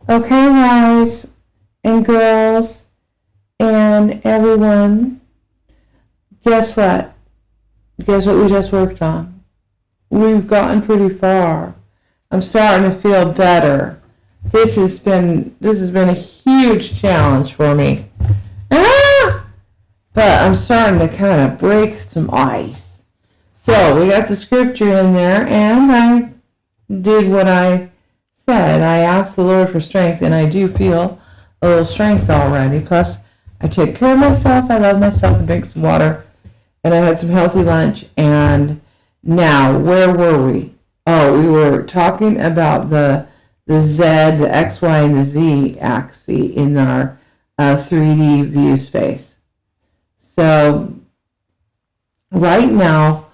Okay, guys and girls and everyone, guess what? Guess what we just worked on? We've gotten pretty far. I'm starting to feel better. This has been a huge challenge for me. Ah! But I'm starting to kind of break some ice. So we got the scripture in there, and I did what I said. I asked the Lord for strength, and I do feel a little strength already. Plus, I take care of myself. I love myself and drink some water. And I had some healthy lunch. And now, where were we? Oh, we were talking about the Z, the X, Y, and the Z axis in our 3D view space. So right now,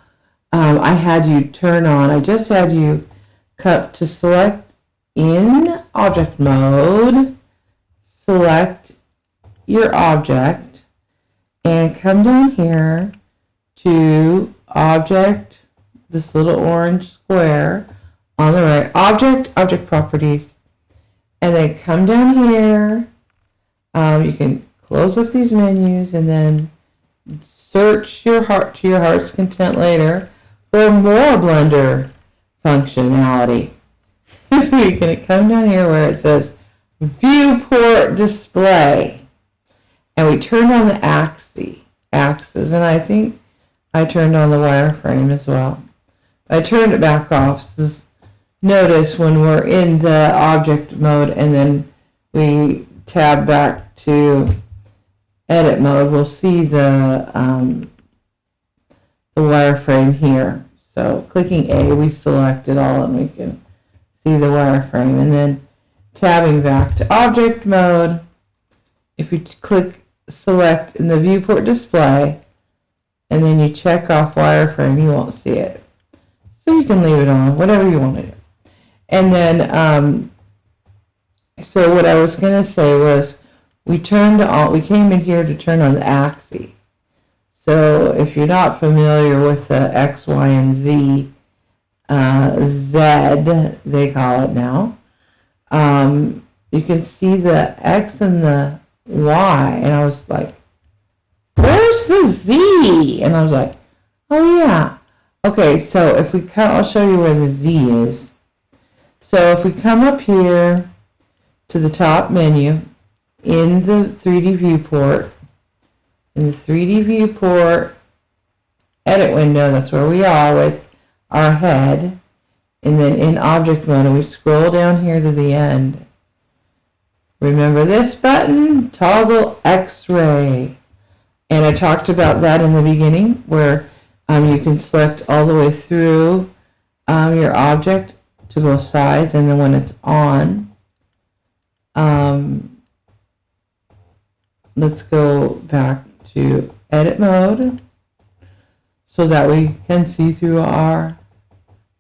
I had you turn on. I just had you cut to select in object mode, select your object, and come down here to object, this little orange square on the right, object properties, and then come down here. You can close up these menus and then search your heart to your heart's content later for more Blender functionality. So you're going to come down here where it says viewport display, and we turned on the axis, and I think I turned on the wireframe as well. I turned it back off. So notice when we're in the object mode and then we tab back to edit mode, we'll see the wireframe here. So clicking A, we select it all and we can see the wireframe. And then tabbing back to object mode, if you click select in the viewport display and then you check off wireframe, you won't see it. So you can leave it on, whatever you want to do. And then, so what I was going to say was we came in here to turn on the axis. So if you're not familiar with the X, Y, and Z, Z, they call it now, you can see the X and the Y, and I was like, where's the Z? And I was like, oh yeah. Okay, so if we come, I'll show you where the Z is. So if we come up here to the top menu in the 3D viewport, edit window, that's where we are with our head, and then in object mode, and we scroll down here to the end. Remember this button, toggle X-ray. And I talked about that in the beginning, where you can select all the way through your object to both sides, and then when it's on, let's go back to edit mode so that we can see through our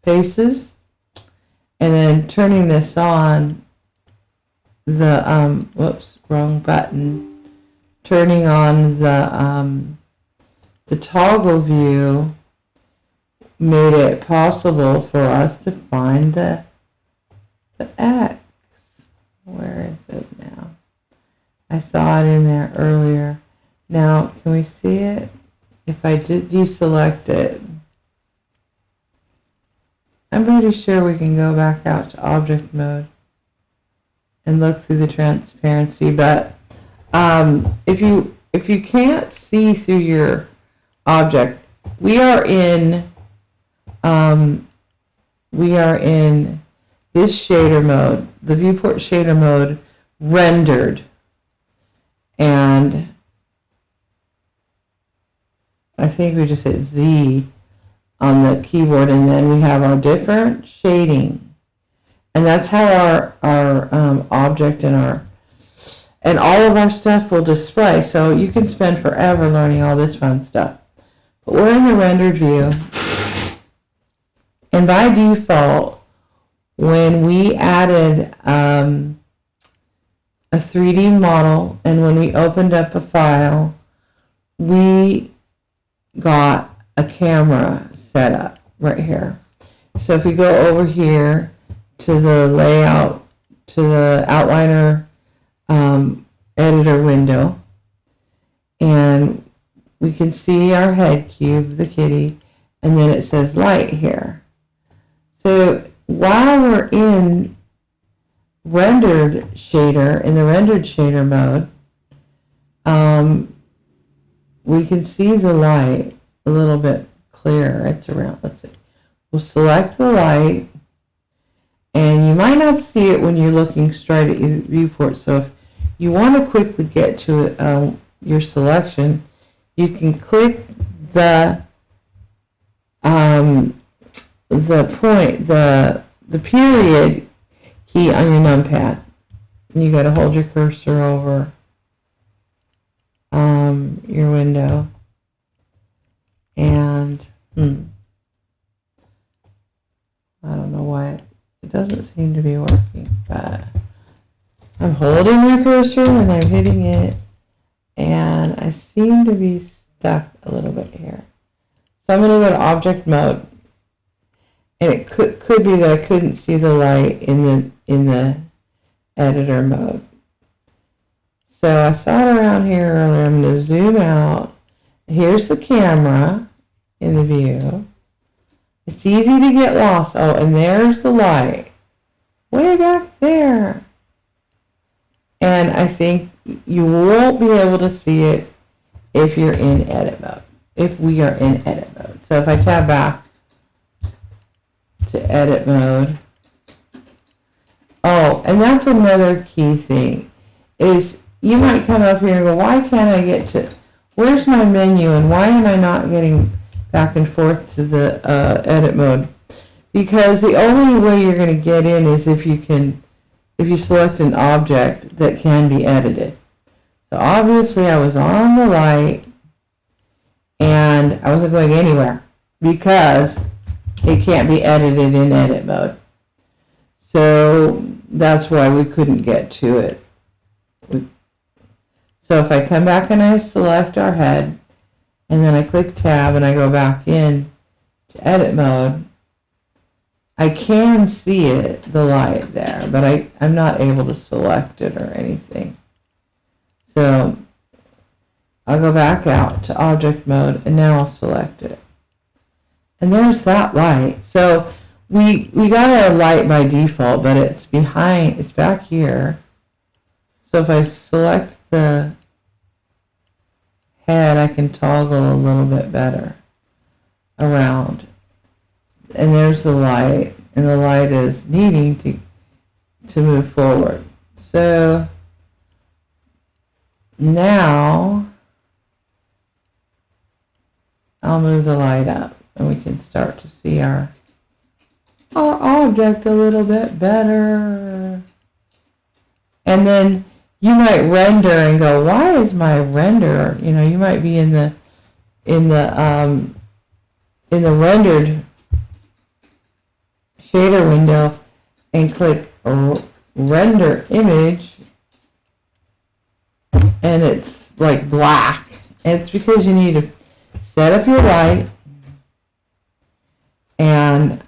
faces, and then turning this on, the whoops, wrong button, turning on the toggle view made it possible for us to find the X. Where is it now? I saw it in there earlier. Now, can we see it? If I deselect it, I'm pretty sure we can go back out to object mode and look through the transparency. But if you can't see through your object, we are in this shader mode, the viewport shader mode, rendered, and I think we just hit Z on the keyboard, and then we have our different shading, and that's how our object and all of our stuff will display. So you can spend forever learning all this fun stuff. But we're in the rendered view, and by default, when we added a 3D model and when we opened up a file, we got a camera set up right here. So if we go over here to the layout to the outliner editor window, and we can see our head cube, the kitty, and then it says light here. So while we're in the rendered shader mode, we can see the light a little bit clearer. It's around, let's see. We'll select the light, and you might not see it when you're looking straight at your viewport. So if you want to quickly get to your selection, you can click the period key on your numpad. And you got to hold your cursor over your window, and I don't know why it doesn't seem to be working, but I'm holding my cursor and I'm hitting it, and I seem to be stuck a little bit here. So I'm going to go to object mode, and it could be that I couldn't see the light in the editor mode. So I saw it around here earlier. I'm going to zoom out. Here's the camera in the view. It's easy to get lost. Oh, and there's the light way back there. And I think you won't be able to see it if you're in edit mode, if we are in edit mode. So if I tab back to edit mode. Oh, and that's another key thing, is you might come up here and go, why can't I get to, where's my menu, and why am I not getting back and forth to the edit mode? Because the only way you're going to get in is if you select an object that can be edited. So obviously I was on the light, and I wasn't going anywhere because it can't be edited in edit mode. So that's why we couldn't get to it. So if I come back and I select our head, and then I click tab and I go back in to edit mode, I can see it, the light there, but I'm not able to select it or anything. So I'll go back out to object mode, and now I'll select it. And there's that light. So we got our light by default, but it's back here. So if I select the head, I can toggle a little bit better around. And there's the light, and the light is needing to move forward. So now I'll move the light up, and we can start to see our object a little bit better. And then you might render and go, why is my render? You know, you might be in the rendered shader window and click render image, and it's like black. And it's because you need to set up your light, and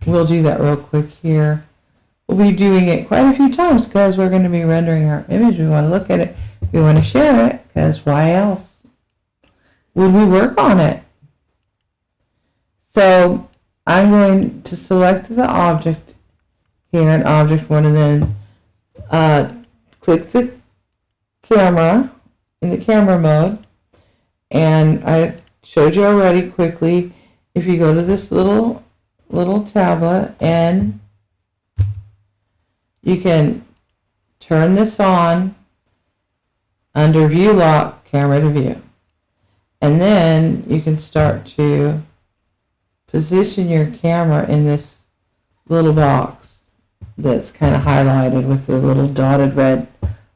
we'll do that real quick here. We'll be doing it quite a few times because we're going to be rendering our image. We want to look at it. We want to share it, because why else would we work on it? So I'm going to select the object here in object one, and then click the camera in the camera mode. And I showed you already quickly, if you go to this little tablet, and you can turn this on under view lock, camera to view. And then you can start to position your camera in this little box that's kind of highlighted with the little dotted red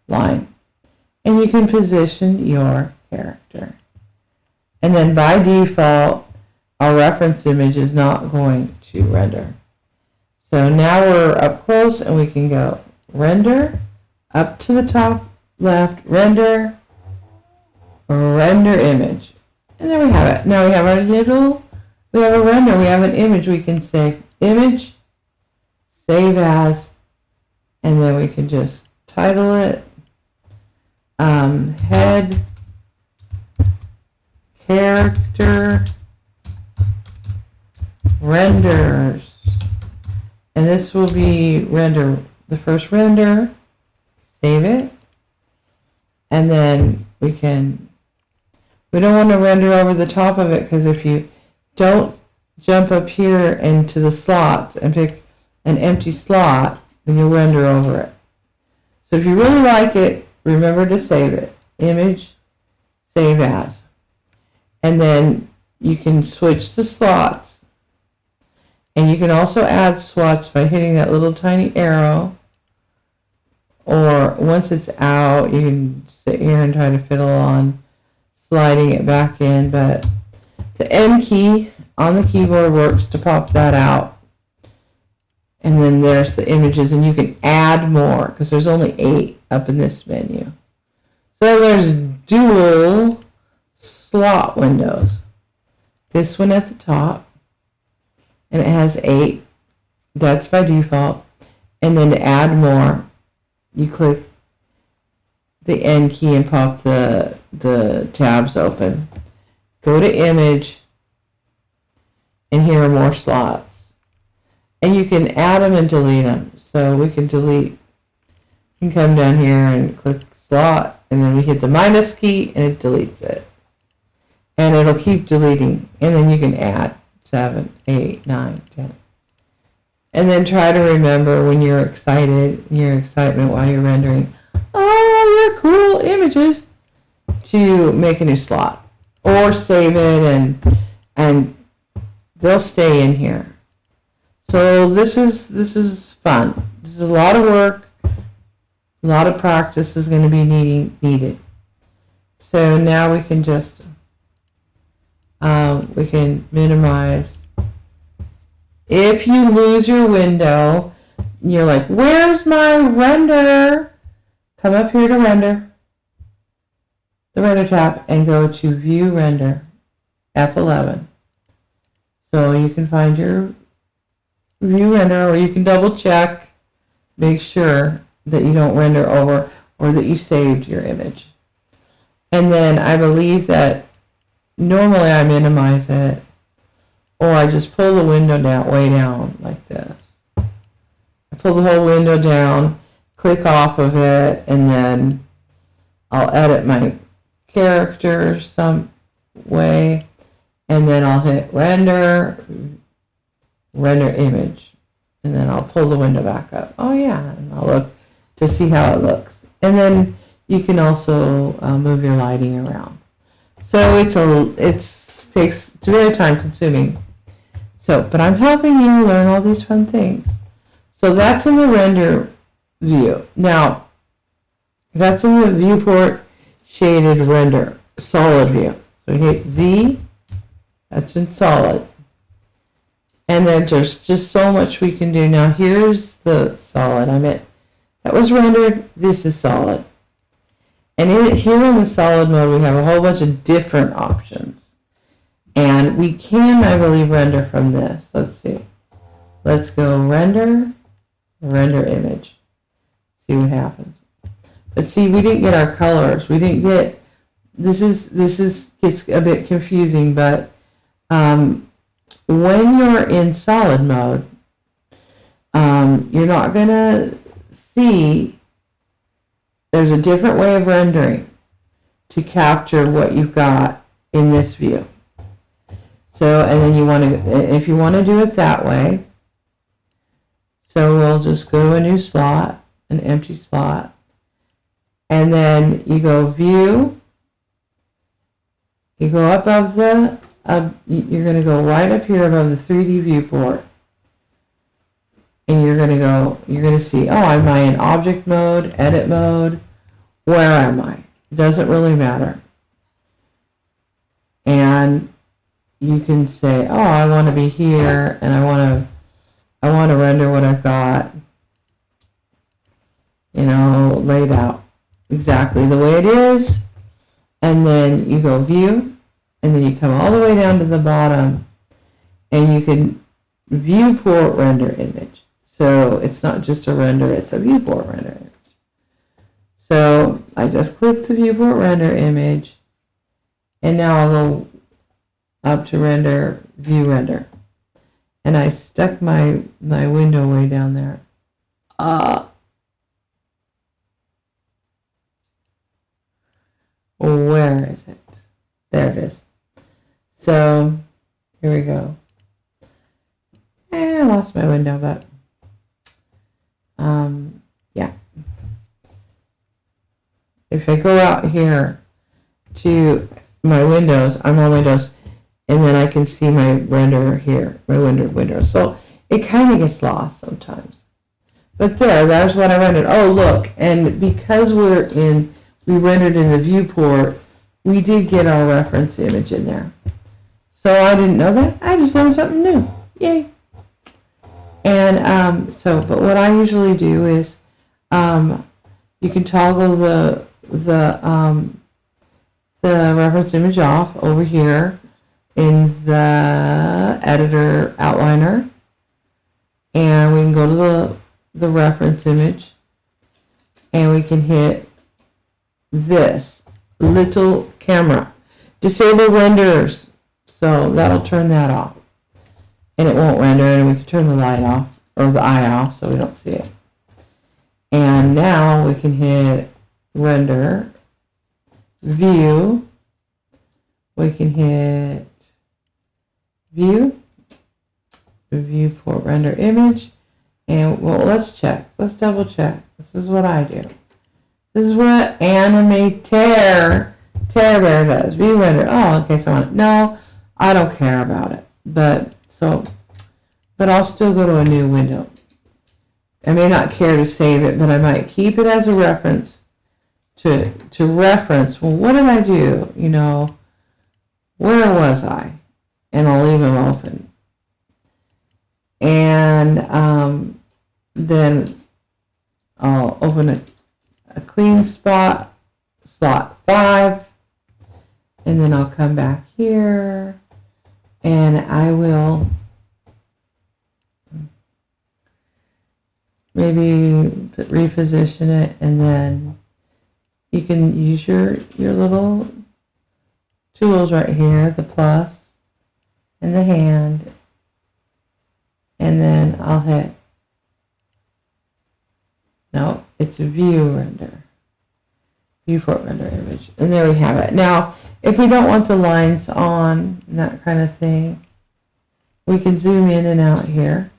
line. And you can position your character. And then by default, our reference image is not going to render. So now we're up close, and we can go render, up to the top left, render image. And there we have it. Now we have we have a render, we have an image. We can say image, save as, And then we can just title it head character renders. And this will be render, the first render. Save it. And then we don't want to render over the top of it, because if you don't jump up here into the slots and pick an empty slot, then you'll render over it. So if you really like it, remember to save it. Image, save as. And then you can switch to slots. And you can also add slots by hitting that little tiny arrow. Or once it's out, you can sit here and try to fiddle on sliding it back in. But the M key on the keyboard works to pop that out. And then there's the images, and you can add more because there's only 8 up in this menu. So there's dual slot windows. This one at the top, and it has 8. That's by default. And then to add more, you click the N key and pop the tabs open. Go to image, and here are more slots. And you can add them and delete them. So we can delete. You can come down here and click slot, and then we hit the minus key, and it deletes it. And it'll keep deleting. And then you can add 7, 8, 9, 10. And then try to remember when you're excited, your excitement while you're rendering, oh, your cool images, to make a new slot. Or save it, and they'll stay in here. So this is fun. This is a lot of work. A lot of practice is going to be needed. So now we can just we can minimize. If you lose your window, you're like, where's my render? Come up here to render, the render tab, and go to view render, F11. So you can find your view render, or you can double check, make sure that you don't render over or that you saved your image. And then I believe that normally I minimize it, or I just pull the window down, way down like this. I pull the whole window down, click off of it, and then I'll edit my character some way, and then I'll hit render image, and then I'll pull the window back up. Oh yeah, and I'll look to see how it looks. And then you can also move your lighting around. So it's very time consuming. So, but I'm helping you learn all these fun things. So that's in the render view. Now, that's in the viewport shaded render solid view. So we hit Z. That's in solid. And then there's just so much we can do. Now here's the solid. That was rendered. This is solid. And here in the solid mode, we have a whole bunch of different options. And we can, I believe, render from this. Let's see. Let's go render image. See what happens. But see, we didn't get our colors. We didn't get, gets a bit confusing, but when you're in solid mode, you're not going to see, there's a different way of rendering to capture what you've got in this view. So, and then if you want to do it that way, so we'll just go to a new slot, an empty slot, and then you go view, you go above you're going to go right up here above the 3D viewport, and you're going to see, oh, am I in object mode, edit mode, where am I? It doesn't really matter. And you can say, oh, I want to be here, and I want to render what I've got, laid out exactly the way it is. And then you go view, and then you come all the way down to the bottom, and you can viewport render image. So it's not just a render, it's a viewport render image. So I just click the viewport render image, and now I'll go up to render, view render. And I stuck my window way down there. Where is it? There it is. So here we go. I lost my window, but yeah. If I go out here to my windows, I'm on windows, and then I can see my render here, my rendered window. So it kind of gets lost sometimes. But there's what I rendered. Oh, look, and because we rendered in the viewport, we did get our reference image in there. So I didn't know that. I just learned something new. Yay. And but what I usually do is you can toggle the reference image off over here in the editor outliner, and we can go to the reference image, and we can hit this little camera, disable renders, so that'll turn that off, and it won't render, and we can turn the light off, or the eye off, so we don't see it. And now we can hit render, view, we can hit view, viewport render image, and well, let's check. Let's double check. This is what I do. This is what Animate Tear Bear does. View render. Oh, okay, so no, I don't care about it. But I'll still go to a new window. I may not care to save it, but I might keep it as a reference to reference. Well, what did I do? You know, where was I? And I'll leave them open. And then I'll open a clean spot, slot 5, and then I'll come back here, and I will maybe reposition it, and then you can use your little tools right here, the plus and the hand, and then I'll hit, no, it's view render, viewport render image, and there we have it. Now, if we don't want the lines on and that kind of thing, we can zoom in and out here.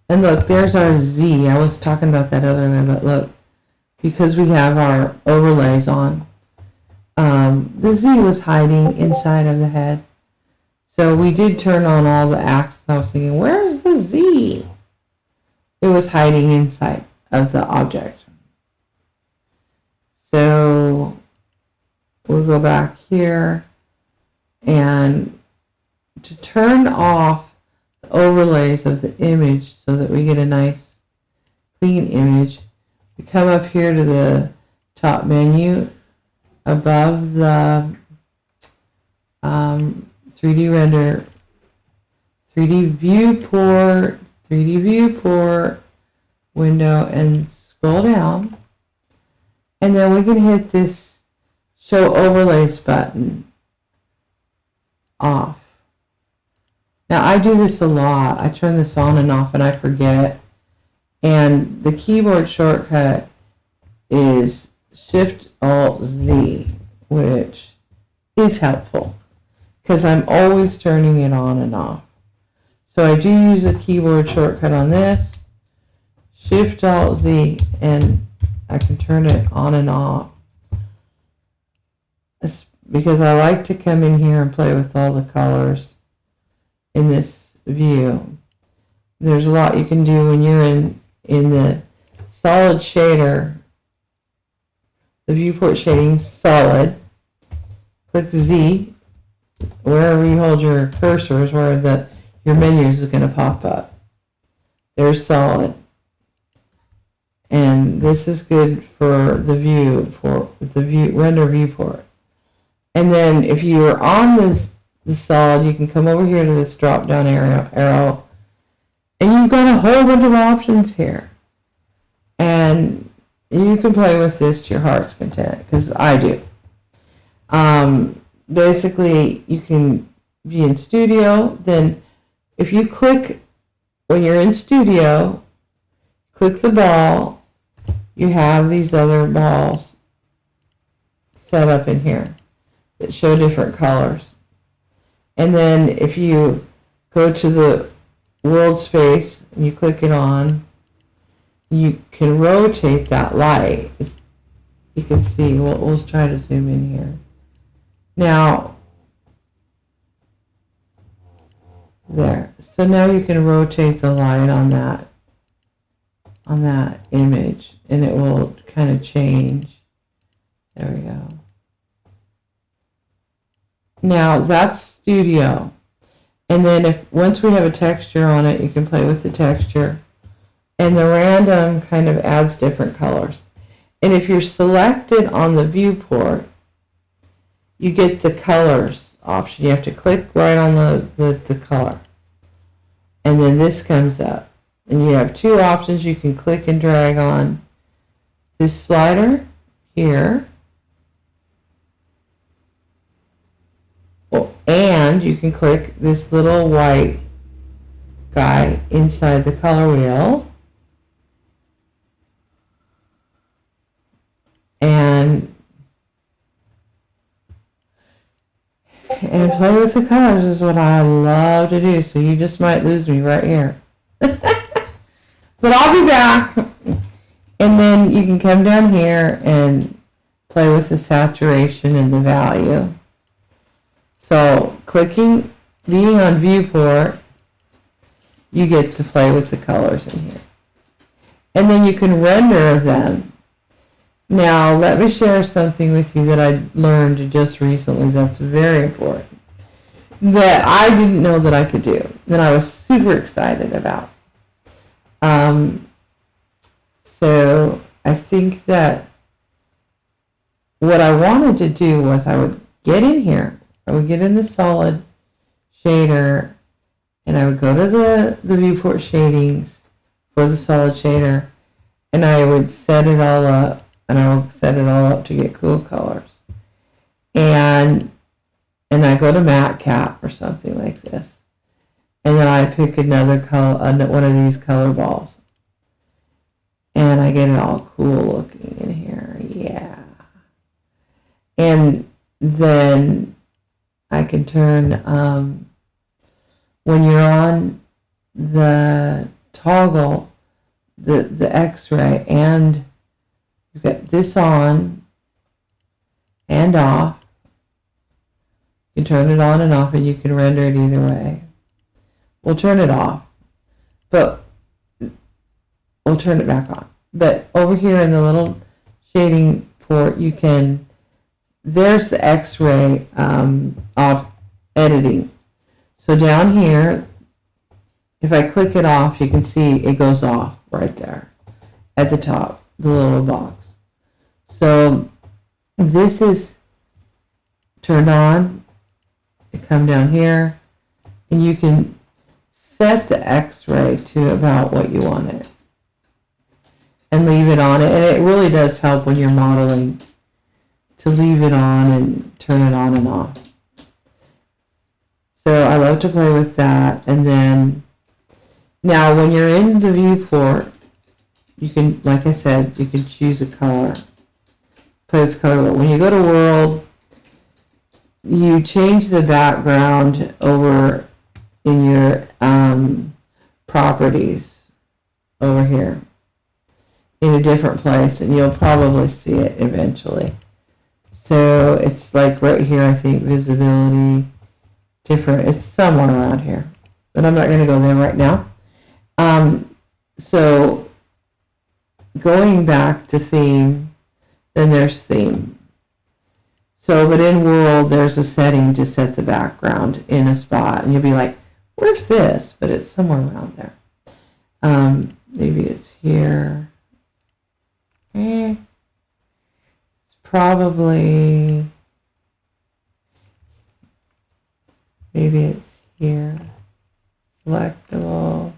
And look, there's our Z. I was talking about that earlier, but look, because we have our overlays on, the Z was hiding inside of the head. So we did turn on all the axes. I was thinking, where's the Z? It was hiding inside of the object. So we'll go back here, and to turn off the overlays of the image so that we get a nice clean image, we come up here to the top menu above the 3D render, 3D viewport window, and scroll down, and then we can hit this show overlays button off. Now I do this a lot. I turn this on and off and I forget, and the keyboard shortcut is Shift-Alt-Z, which is helpful because I'm always turning it on and off. So I do use the keyboard shortcut on this, Shift-Alt-Z, and I can turn it on and off. It's because I like to come in here and play with all the colors in this view. There's a lot you can do when you're in the solid shader, the viewport shading solid. Click Z. Wherever you hold your cursor is where your menus is going to pop up. There's solid. And this is good for the render viewport. And then if you are on the solid, you can come over here to this drop down arrow And you've got a whole bunch of options here. And you can play with this to your heart's content, because I do. Basically, you can be in studio. Then if you click, when you're in studio, click the ball, you have these other balls set up in here that show different colors. And then if you go to the world space and you click it on, you can rotate that light. You can see, we'll try to zoom in here. Now, there. So now you can rotate the light on that image, and it will kind of change. There we go. Now that's studio. And then once we have a texture on it, you can play with the texture. And the random kind of adds different colors. And if you're selected on the viewport, you get the colors option. You have to click right on the color. And then this comes up. And you have two options. You can click and drag on this slider here. And you can click this little white guy inside the color wheel. And play with the colors is what I love to do. So you just might lose me right here. But I'll be back. And then you can come down here and play with the saturation and the value. So being on viewport, you get to play with the colors in here. And then you can render them. Now, let me share something with you that I learned just recently that's very important, that I didn't know that I could do, that I was super excited about. So I think that what I wanted to do was I would get in here, I would get in the solid shader, and I would go to the viewport shadings for the solid shader, and I would set it all up. And I will set it all up to get cool colors. And I go to matte cap or something like this. And then I pick another color, one of these color balls. And I get it all cool looking in here. Yeah. And then I can turn, when you're on the toggle, the X-ray, and you've got this on and off. You turn it on and off, and you can render it either way. We'll turn it off, but we'll turn it back on. But over here in the little shading port, there's the X-ray off editing. So down here, if I click it off, you can see it goes off right there at the top, the little box. So this is turned on. You come down here, and you can set the X-ray to about what you want it, and leave it on it. And it really does help when you're modeling to leave it on and turn it on and off. So I love to play with that. And then now when you're in the viewport, you can, like I said, you can choose a color. Play with color. When you go to world, you change the background over in your properties over here in a different place, and you'll probably see it eventually. So it's like right here, I think, visibility, different. It's somewhere around here, but I'm not going to go there right now. So going back to theme, then there's theme. So, but in world, there's a setting to set the background in a spot, and you'll be like, where's this? But it's somewhere around there. Maybe it's here. It's probably, maybe it's here. Selectable.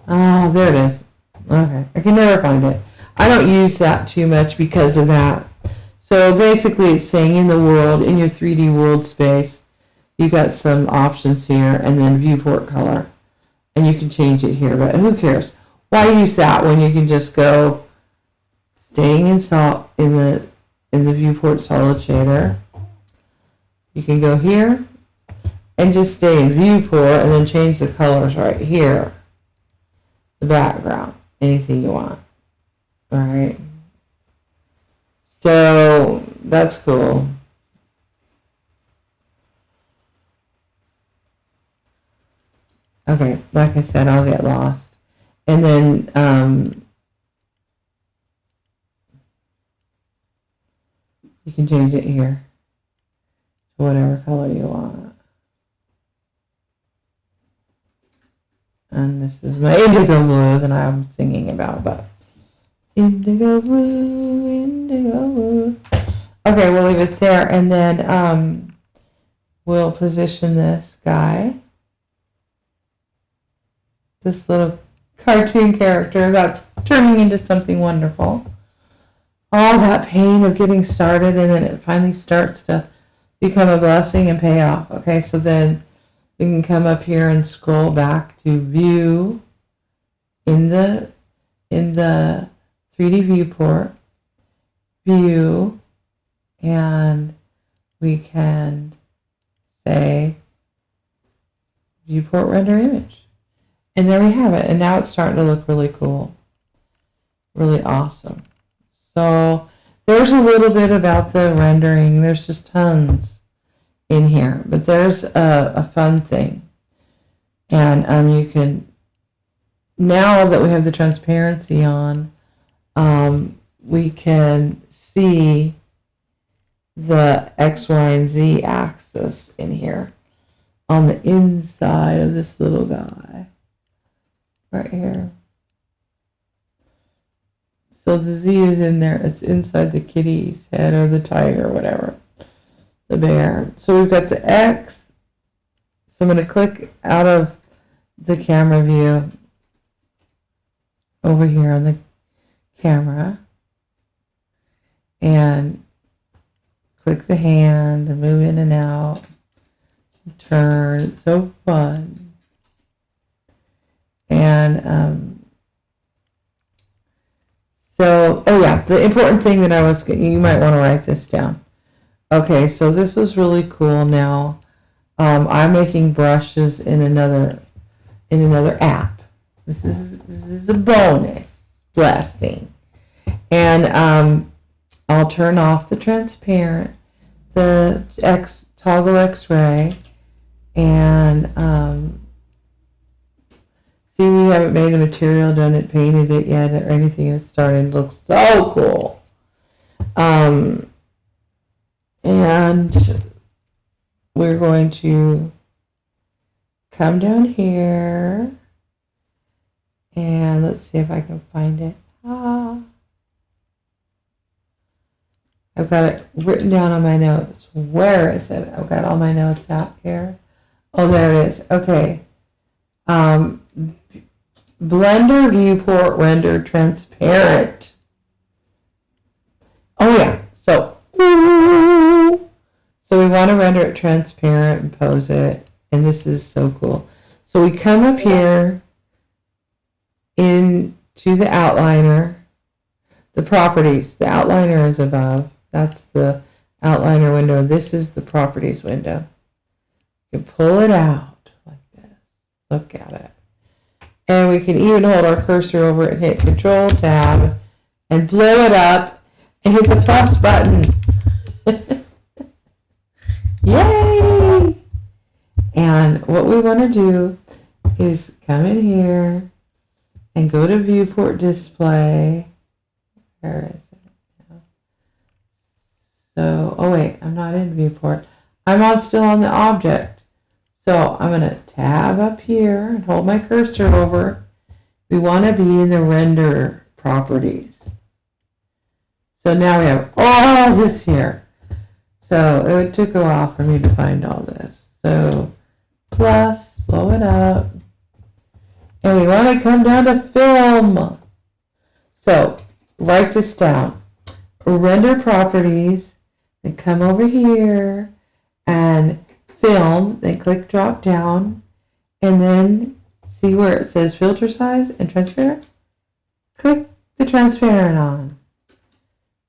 Oh, there it is. Okay, I can never find it. I don't use that too much because of that. So basically it's saying in the world, in your 3D world space, you got some options here and then viewport color. And you can change it here, but who cares? Why use that when you can just go staying in the viewport solid shader. You can go here and just stay in viewport and then change the colors right here. The background, anything you want. All right. So that's cool. Okay, like I said, I'll get lost. And then you can change it here to whatever color you want. And this is my indigo blue that I'm singing about, but indigo blue, indigo blue. Okay, we'll leave it there, and then we'll position this guy, this little cartoon character that's turning into something wonderful. All that pain of getting started, and then it finally starts to become a blessing and pay off. Okay, so then we can come up here and scroll back to view in the 3D viewport, view, and we can say viewport render image. And there we have it. And now it's starting to look really cool. Really awesome. So there's a little bit about the rendering. There's just tons in here, but there's a fun thing. And you can, now that we have the transparency on, we can see the X, Y, and Z axis in here on the inside of this little guy right here. So the Z is in there. It's inside the kitty's head or the tiger or whatever, the bear. So we've got the X. So I'm going to click out of the camera view over here on the camera and click the hand and move in and out and turn. It's so fun. And so, oh yeah, the important thing that I was, you might want to write this down. Okay, so this was really cool. Now I'm making brushes in another app. This is a bonus blessing. And I'll turn off the transparent, the toggle X-ray, and see, we haven't made a material, done it, painted it yet, or anything. It's starting to look so cool. And we're going to come down here, and let's see if I can find it. I've got it written down on my notes. Where is it? I've got all my notes out here. Oh, there it is. Okay. Blender viewport render transparent. Oh yeah. So we want to render it transparent and pose it. And this is so cool. So we come up here into the outliner, the properties. The outliner is above. That's the outliner window. This is the properties window. You can pull it out like this. Look at it. And we can even hold our cursor over it and hit Control Tab and blow it up and hit the plus button. Yay! And what we want to do is come in here and go to Viewport Display. Where is it? So, oh wait, I'm not in Viewport. I'm still on the object. So I'm going to tab up here and hold my cursor over. We want to be in the render properties. So now we have all this here. So it took a while for me to find all this. So plus, blow it up. And we want to come down to film. So write this down. Render properties, then come over here and film, then click drop down, and then see where it says filter size and transparent? Click the transparent on.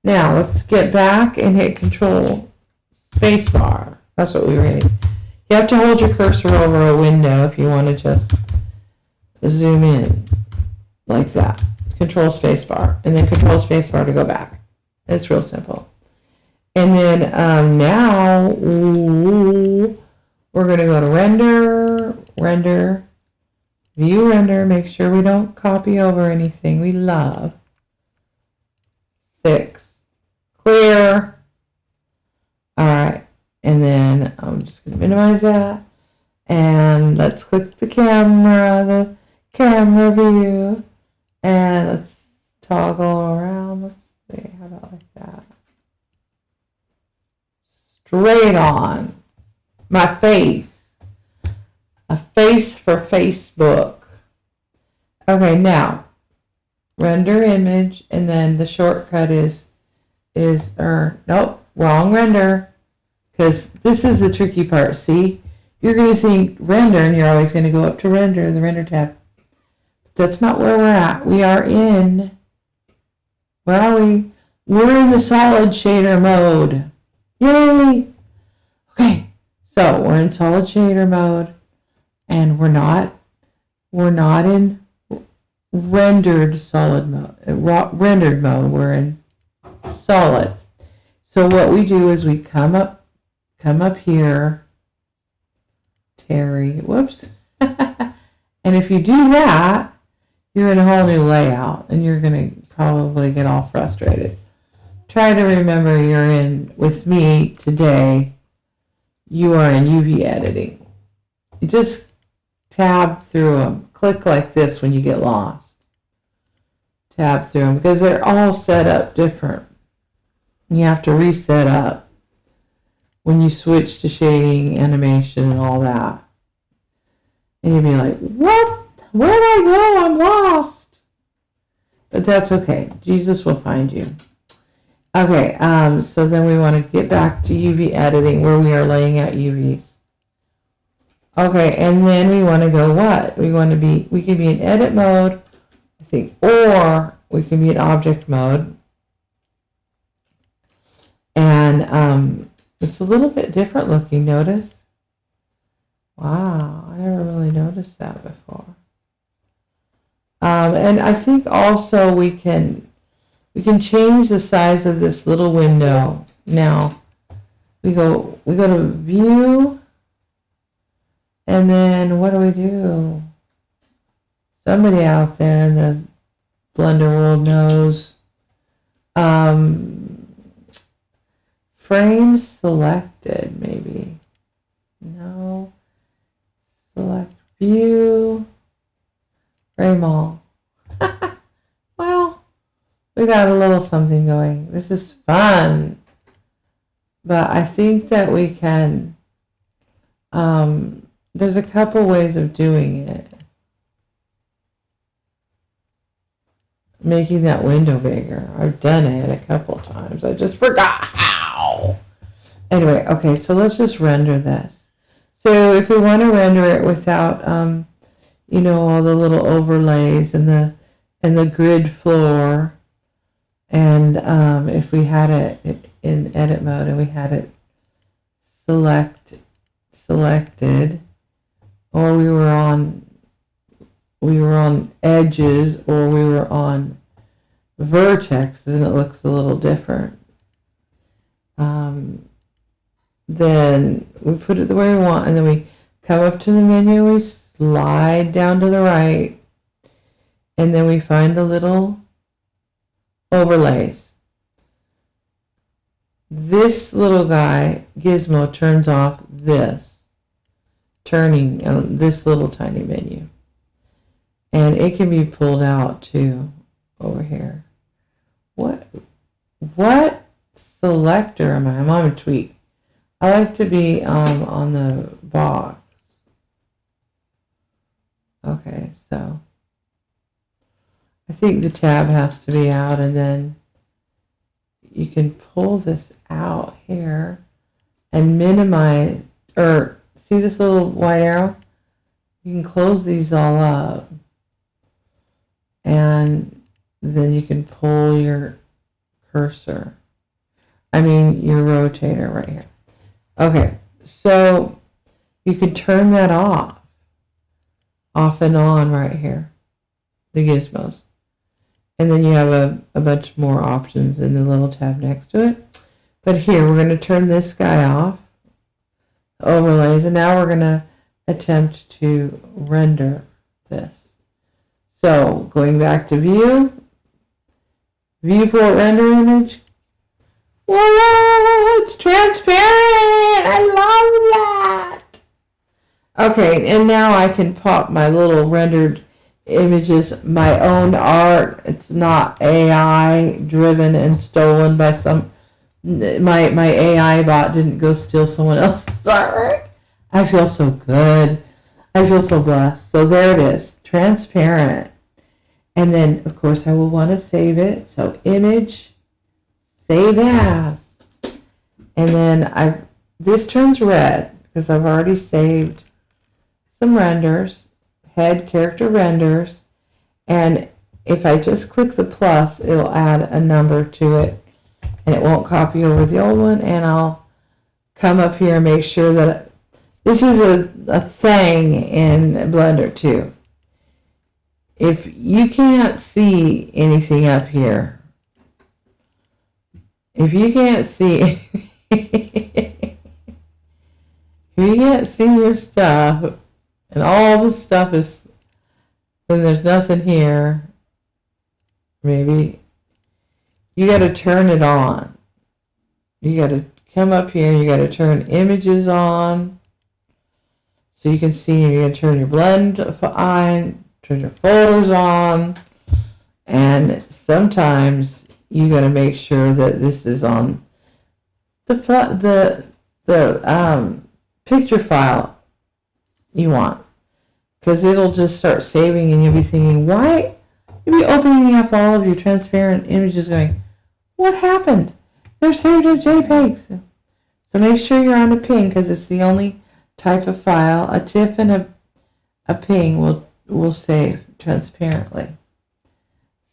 Now let's get back and hit Control Spacebar. That's what we were hitting. You have to hold your cursor over a window if you want to just zoom in like that. Control Spacebar, and then Control Spacebar to go back. It's real simple. And then now we're going to go to Render, View Render. Make sure we don't copy over anything we love. 6. Clear. All right. And then I'm just going to minimize that. And let's click the camera view. And let's toggle around. Let's see. How about like that? Straight on. My face. A face for Facebook. Okay, now render image, and then the shortcut nope, wrong render. Because this is the tricky part. See, you're going to think render, and you're always going to go up to render, the render tab. That's not where we're at. We are in, where are we? We're in the solid shader mode. Yay! Okay, so we're in solid shader mode, and we're not in rendered solid mode, rendered mode. We're in solid. So what we do is we come up here, Terry, whoops. And if you do that, you're in a whole new layout, and you're going to probably get all frustrated. Try to remember you're in, with me today, you are in UV editing. You just tab through them. Click like this when you get lost. Tab through them, because they're all set up different. You have to reset up when you switch to shading, animation, and all that. And you'd be like, what? Where did I go? I'm lost. But that's okay. Jesus will find you. Okay, so then we want to get back to UV editing where we are laying out UVs. Okay, and then we want to go what? We can be in edit mode, I think, or we can be in object mode. And it's a little bit different looking, notice? Wow, I never really noticed that before. And I think also we can change the size of this little window. Now we go to view, and then what do? Somebody out there in the Blender world knows. Frame selected, maybe. No. Select view. Frame all. Well, we got a little something going. This is fun. But I think that we can, there's a couple ways of doing it. Making that window bigger. I've done it a couple times. I just forgot how. Anyway, okay, so let's just render this. So if we want to render it without, all the little overlays and the grid floor, and if we had it in edit mode and we had it selected, or we were on edges, or we were on vertex, and it looks a little different. Then we put it the way we want, and then we come up to the menu, we slide down to the right, and then we find the little overlays. This little guy, Gizmo, turns off this, turning this little tiny menu. And it can be pulled out too over here. What selector am I? I'm on a tweak. I like to be on the box. Okay, so I think the tab has to be out, and then you can pull this out here and minimize, or see this little white arrow? You can close these all up, and then you can pull your cursor. Your rotator right here. Okay, so you can turn that off and on right here, the gizmos. And then you have a bunch more options in the little tab next to it. But here, we're going to turn this guy off, overlays, and now we're going to attempt to render this. So, going back to view, viewport render image. Whoa, it's transparent! I love that! Okay, and now I can pop my little rendered images, my own art. It's not AI driven and stolen by my AI bot didn't go steal someone else's artwork. I feel so good. I feel so blessed. So there it is, transparent. And then, of course, I will want to save it. So image, save as. And then this turns red because I've already saved some renders, head character renders. And if I just click the plus, it'll add a number to it. And it won't copy over the old one. And I'll come up here and make sure that this is a thing in Blender too. If you can't see anything up here, if you can't see your stuff, and all the stuff is, then there's nothing here, maybe you got to turn it on. You got to come up here, you got to turn images on, so you can see. You're going to turn your blend on, turn your folders on, and sometimes you got to make sure that this is on the picture file you want, because it'll just start saving, and you'll be thinking, why? You'll be opening up all of your transparent images going, what happened? They're saved as JPEGs. So make sure you're on a ping, because it's the only type of file. A TIFF and a ping will save transparently.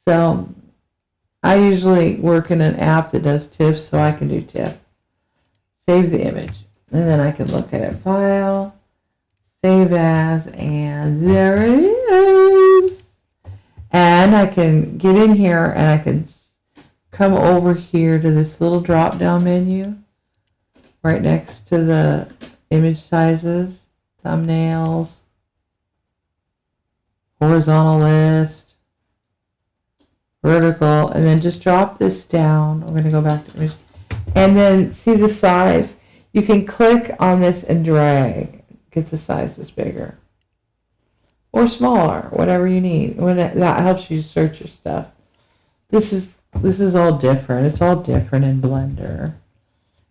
So I usually work in an app that does TIFF, so I can do TIFF. Save the image, and then I can look at it, file, save as, and there it is. And I can get in here, and I can come over here to this little drop down menu right next to the image sizes, thumbnails, horizontal list, vertical, and then just drop this down. We're going to go back to image, and then see the size. You can click on this and drag, get the sizes bigger or smaller, whatever you need. That helps you search your stuff. This is all different. It's all different in Blender.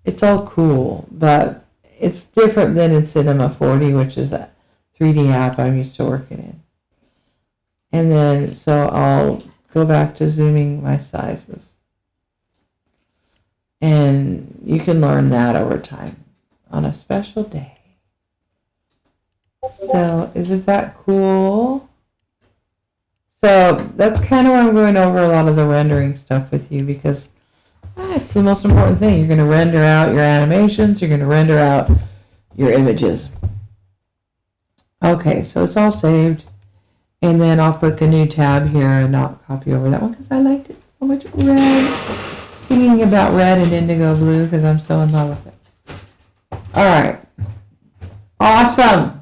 It's all cool, but it's different than in Cinema 4D, which is a 3D app I'm used to working in. And then, so I'll go back to zooming my sizes. And you can learn that over time on a special day. So, isn't that cool? So, that's kind of why I'm going over a lot of the rendering stuff with you, because it's the most important thing. You're going to render out your animations. You're going to render out your images. Okay, so it's all saved. And then I'll click a new tab here and not copy over that one because I liked it so much. Red. Thinking about red and indigo blue because I'm so in love with it. All right. Awesome.